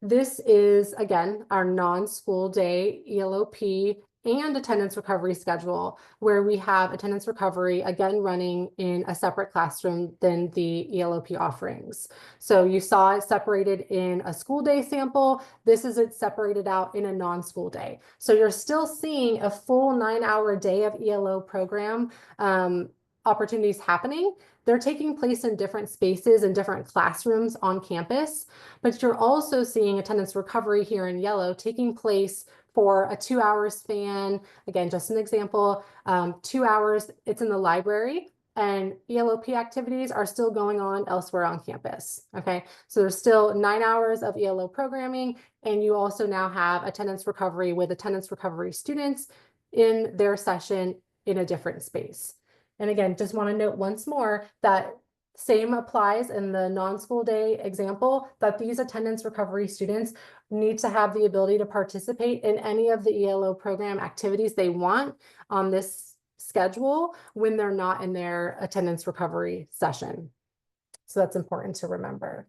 this is, again, our non-school day ELO-P and attendance recovery schedule, where we have attendance recovery, again, running in a separate classroom than the ELO-P offerings. So you saw it separated in a school day sample. This is it separated out in a non-school day. So you're still seeing a full 9-hour day of ELO program opportunities happening. They're taking place in different spaces and different classrooms on campus, but you're also seeing attendance recovery here in yellow taking place for a 2-hour span. Again, just an example, 2 hours, it's in the library, and ELO-P activities are still going on elsewhere on campus, okay? So there's still 9 hours of ELO programming, and you also now have attendance recovery with attendance recovery students in their session in a different space. And again, just want to note once more that Same applies in the non-school day example, that these attendance recovery students need to have the ability to participate in any of the ELO program activities they want on this schedule when they're not in their attendance recovery session. So that's important to remember.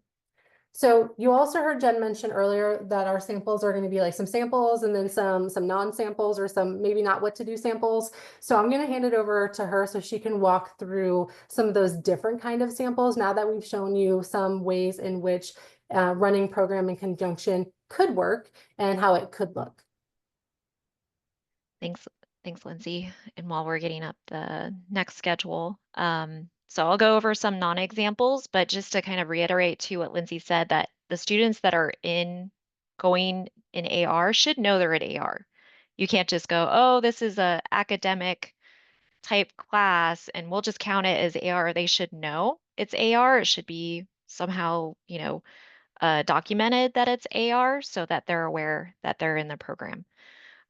So you also heard Jen mention earlier that our samples are going to be like some samples and then some non-samples or some maybe not what to do samples. So I'm going to hand it over to her so she can walk through some of those different kind of samples now that we've shown you some ways in which running program in conjunction could work and how it could look. Thanks, Lindsay. And while we're getting up the next schedule, so I'll go over some non-examples, but just to kind of reiterate to what Lindsay said, that the students that are going in AR should know they're at AR. You can't just go, oh, this is a academic type class and we'll just count it as AR. They should know it's AR. It should be somehow, documented that it's AR so that they're aware that they're in the program.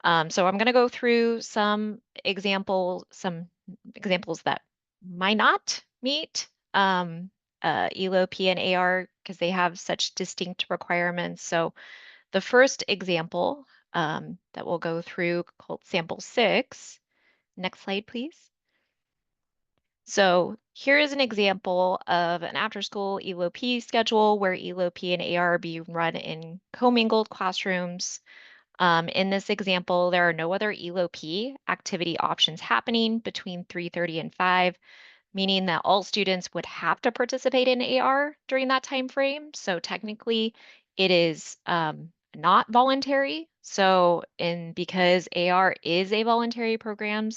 So I'm going to go through some examples that might not meet ELO-P and AR because they have such distinct requirements. So the first example that we'll go through, called sample 6. Next slide, please. So here is an example of an after-school ELO-P schedule where ELO-P and AR are being run in commingled classrooms. In this example, there are no other ELO-P activity options happening between 3:30 and 5, meaning that all students would have to participate in AR during that time frame. So technically, it is not voluntary. So, because AR is a voluntary program,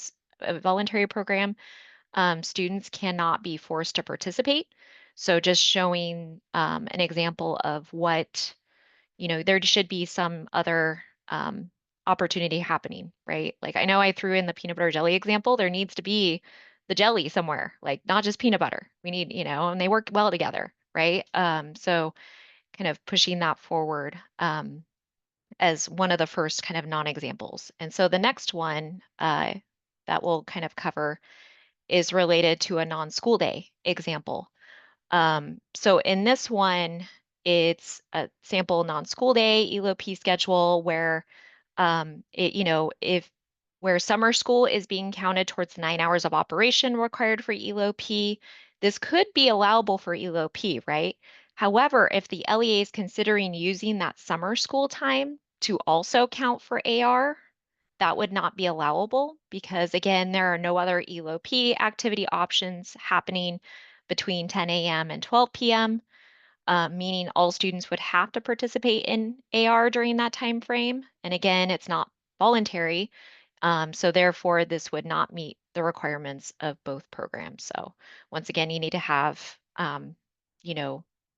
students cannot be forced to participate. So just showing an example of what, there should be some other opportunity happening, right? Like I know I threw in the peanut butter jelly example. There needs to be the jelly somewhere, like not just peanut butter. We need, and they work well together, right? So kind of pushing that forward as one of the first kind of non-examples. And so the next one that we'll kind of cover is related to a non-school day example. So in this one, it's a sample non-school day ELO-P schedule where where summer school is being counted towards 9 hours of operation required for ELO-P, this could be allowable for ELO-P, right? However, if the LEA is considering using that summer school time to also count for AR, that would not be allowable because, again, there are no other ELO-P activity options happening between 10 a.m. and 12 p.m., meaning all students would have to participate in AR during that time frame. And again, it's not voluntary, so therefore this would not meet the requirements of both programs. So once again, you need to have,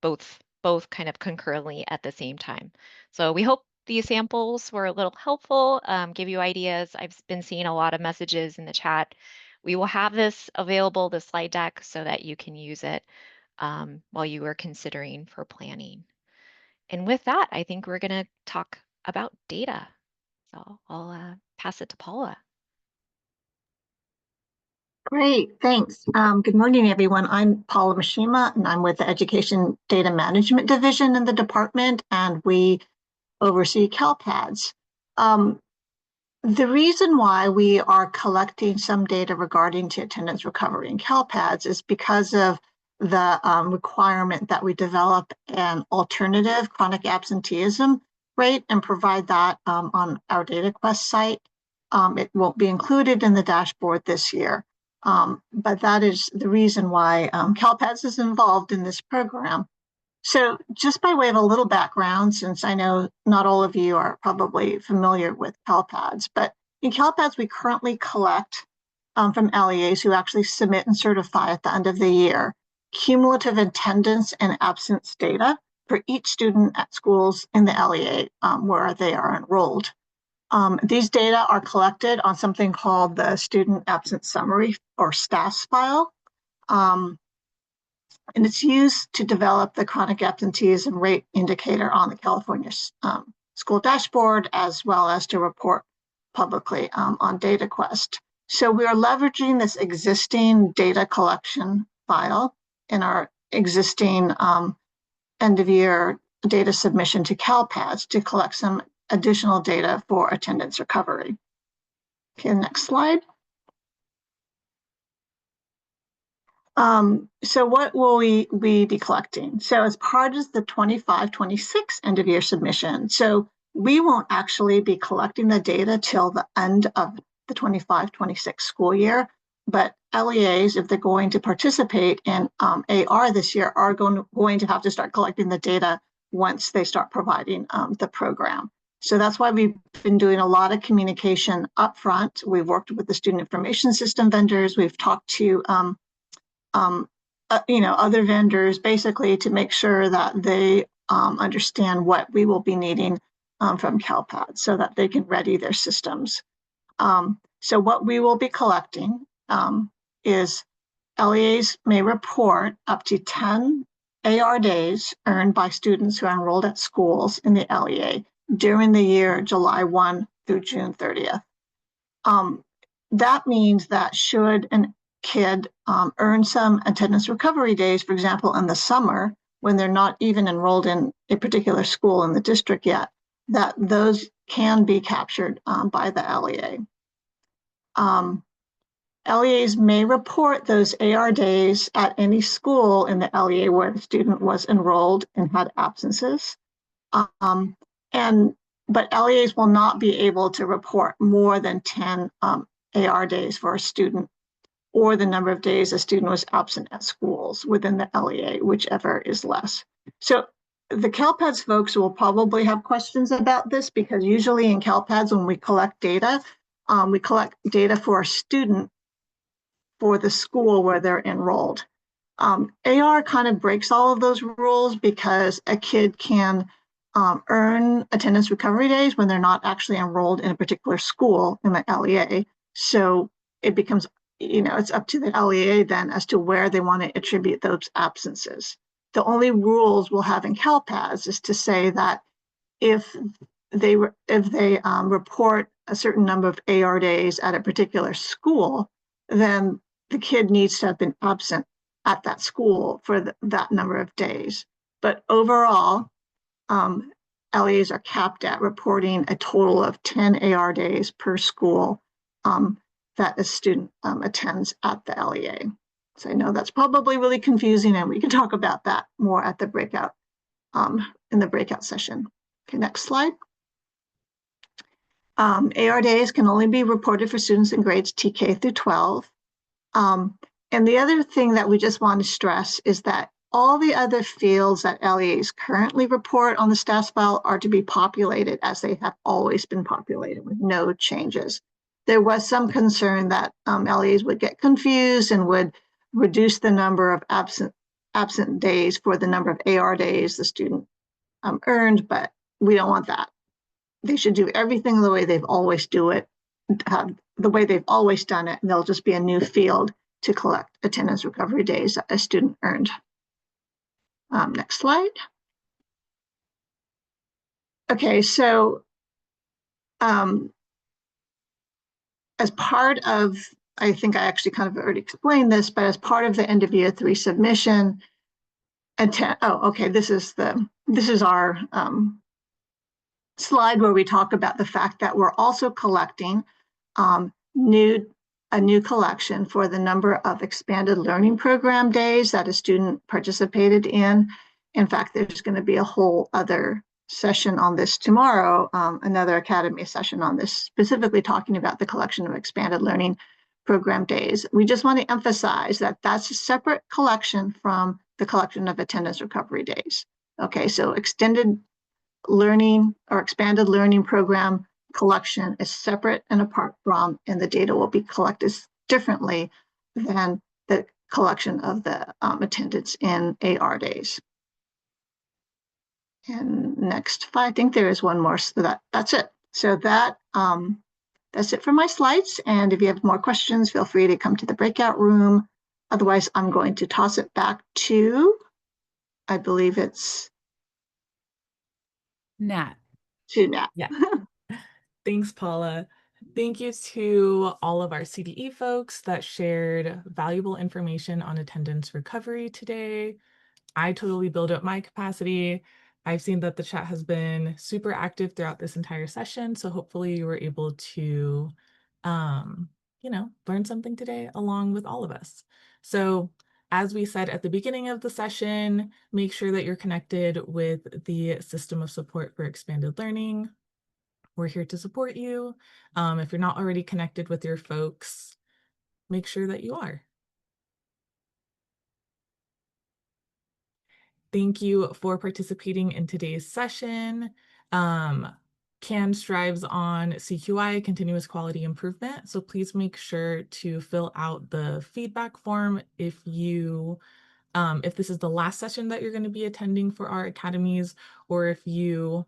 both kind of concurrently at the same time. So we hope these samples were a little helpful, give you ideas. I've been seeing a lot of messages in the chat. We will have this available, the slide deck, so that you can use it while you are considering for planning. And with that, I think we're going to talk about data. So I'll pass it to Paula. Great, thanks. Good morning, everyone. I'm Paula Mishima, and I'm with the Education Data Management Division in the department, and we oversee CalPads. The reason why we are collecting some data regarding to attendance recovery in CalPads is because of the requirement that we develop an alternative chronic absenteeism rate and provide that on our DataQuest site. It won't be included in the dashboard this year, but that is the reason why CalPads is involved in this program. So just by way of a little background, since I know not all of you are probably familiar with CalPads, but in CalPads, we currently collect from LEAs who actually submit and certify at the end of the year cumulative attendance and absence data for each student at schools in the LEA where they are enrolled. These data are collected on something called the Student Absence Summary or STAS file. And it's used to develop the chronic absenteeism rate indicator on the California school dashboard, as well as to report publicly on DataQuest. So we are leveraging this existing data collection file in our existing end of year data submission to CalPADS to collect some additional data for attendance recovery. Okay, next slide. So what will we be collecting? So as part of the 25-26 end of year submission, so we won't actually be collecting the data till the end of the 25-26 school year, but LEAs, if they're going to participate in AR this year, are going to have to start collecting the data once they start providing the program. So that's why we've been doing a lot of communication up front. We've worked with the student information system vendors. We've talked to other vendors, basically to make sure that they understand what we will be needing from CalPADS so that they can ready their systems. So what we will be collecting is LEAs may report up to 10 AR days earned by students who are enrolled at schools in the LEA during the year July 1 through June 30th. That means that should an kid earn some attendance recovery days, for example, in the summer, when they're not even enrolled in a particular school in the district yet, that those can be captured by the LEA. LEAs may report those AR days at any school in the LEA where the student was enrolled and had absences. But LEAs will not be able to report more than 10 AR days for a student, or the number of days a student was absent at schools within the LEA, whichever is less. So the CalPADS folks will probably have questions about this, because usually in CalPADS, when we collect data for a student for the school where they're enrolled. AR kind of breaks all of those rules, because a kid can earn attendance recovery days when they're not actually enrolled in a particular school in the LEA. So it becomes, it's up to the LEA then as to where they want to attribute those absences. The only rules we'll have in CalPADS is to say that if they report a certain number of AR days at a particular school, then the kid needs to have been absent at that school for that number of days. But overall, LEAs are capped at reporting a total of 10 AR days per school that a student attends at the LEA. So I know that's probably really confusing, and we can talk about that more at the breakout, in the breakout session. Okay, next slide. AR days can only be reported for students in grades TK through 12. And the other thing that we just want to stress is that all the other fields that LEAs currently report on the status file are to be populated as they have always been populated, with no changes. There was some concern that LEAs would get confused and would reduce the number of absent days for the number of AR days the student earned, but we don't want that. They should do everything the way they've always done it, and there'll just be a new field to collect attendance recovery days that a student earned. Next slide. Okay, so as part of, I think I actually kind of already explained this, but as part of the end of year 3 submission, this is our slide where we talk about the fact that we're also collecting a new collection for the number of expanded learning program days that a student participated in. In fact, there's going to be a whole other session on this tomorrow, another academy session on this, specifically talking about the collection of expanded learning program days. We just want to emphasize that that's a separate collection from the collection of attendance recovery days. Okay, so extended learning or expanded learning program collection is separate and apart from, and the data will be collected differently than the collection of the attendance in AR days. And next, I think there is one more, so that's it. So that's it for my slides. And if you have more questions, feel free to come to the breakout room. Otherwise, I'm going to toss it back to, I believe it's Nat. To Nat. Yeah. Thanks, Paula. Thank you to all of our CDE folks that shared valuable information on attendance recovery today. I totally build up my capacity. I've seen that the chat has been super active throughout this entire session, so hopefully you were able to, learn something today along with all of us. So as we said at the beginning of the session, make sure that you're connected with the System of Support for Expanded Learning. We're here to support you. If you're not already connected with your folks, make sure that you are. Thank you for participating in today's session. CAN strives on CQI, continuous quality improvement. So please make sure to fill out the feedback form if this is the last session that you're going to be attending for our academies, or if you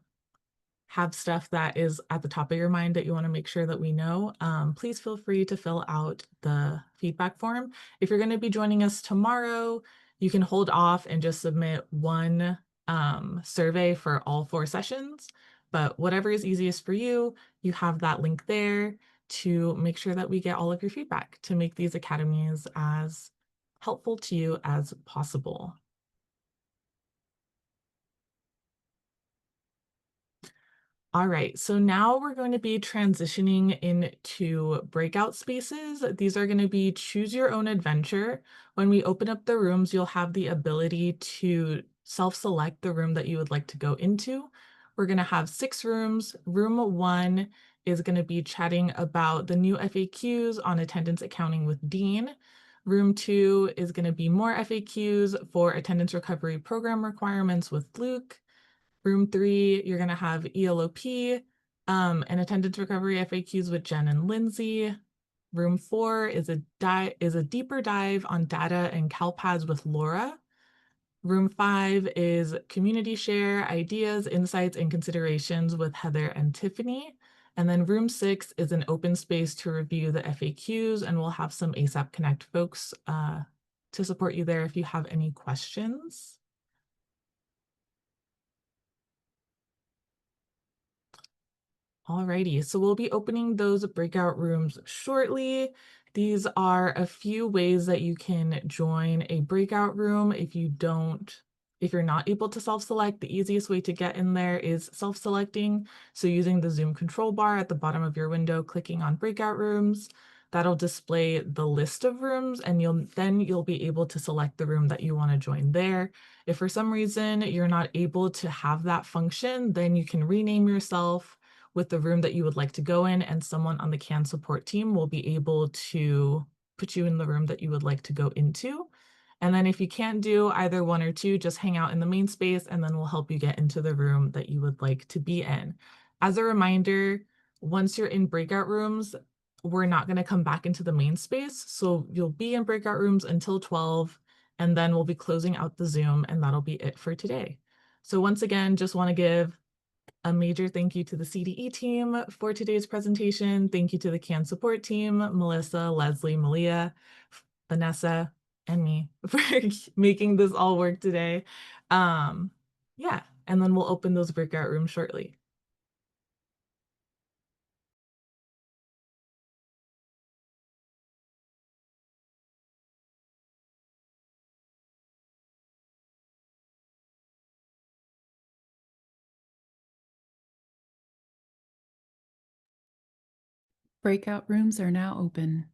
have stuff that is at the top of your mind that you want to make sure that we know, please feel free to fill out the feedback form. If you're going to be joining us tomorrow, you can hold off and just submit one survey for all 4 sessions. But whatever is easiest for you, you have that link there to make sure that we get all of your feedback to make these academies as helpful to you as possible. All right, so now we're going to be transitioning into breakout spaces. These are going to be choose your own adventure. When we open up the rooms, you'll have the ability to self-select the room that you would like to go into. We're going to have 6 rooms. Room 1 is going to be chatting about the new FAQs on attendance accounting with Dean. Room 2 is going to be more FAQs for attendance recovery program requirements with Luke. Room 3, you're going to have ELO-P and attendance recovery FAQs with Jen and Lindsay. Room 4 is a deeper dive on data and CalPads with Laura. Room 5 is community share, ideas, insights, and considerations with Heather and Tiffany. And then room 6 is an open space to review the FAQs, and we'll have some ASAP Connect folks to support you there if you have any questions. Alrighty, so we'll be opening those breakout rooms shortly. These are a few ways that you can join a breakout room if you're not able to self-select. The easiest way to get in there is self-selecting. So using the Zoom control bar at the bottom of your window, clicking on breakout rooms, that'll display the list of rooms, and you'll be able to select the room that you want to join there. If for some reason you're not able to have that function, then you can rename yourself with the room that you would like to go in, and someone on the CAN support team will be able to put you in the room that you would like to go into. And then if you can't do either one or two, just hang out in the main space, and then we'll help you get into the room that you would like to be in. As a reminder, once you're in breakout rooms, we're not going to come back into the main space. So you'll be in breakout rooms until 12, and then we'll be closing out the Zoom, and that'll be it for today. So once again, just want to give a major thank you to the CDE team for today's presentation. Thank you to the CAN support team, Melissa, Leslie, Malia, Vanessa, and me for making this all work today. Yeah, and then we'll open those breakout rooms shortly. Breakout rooms are now open.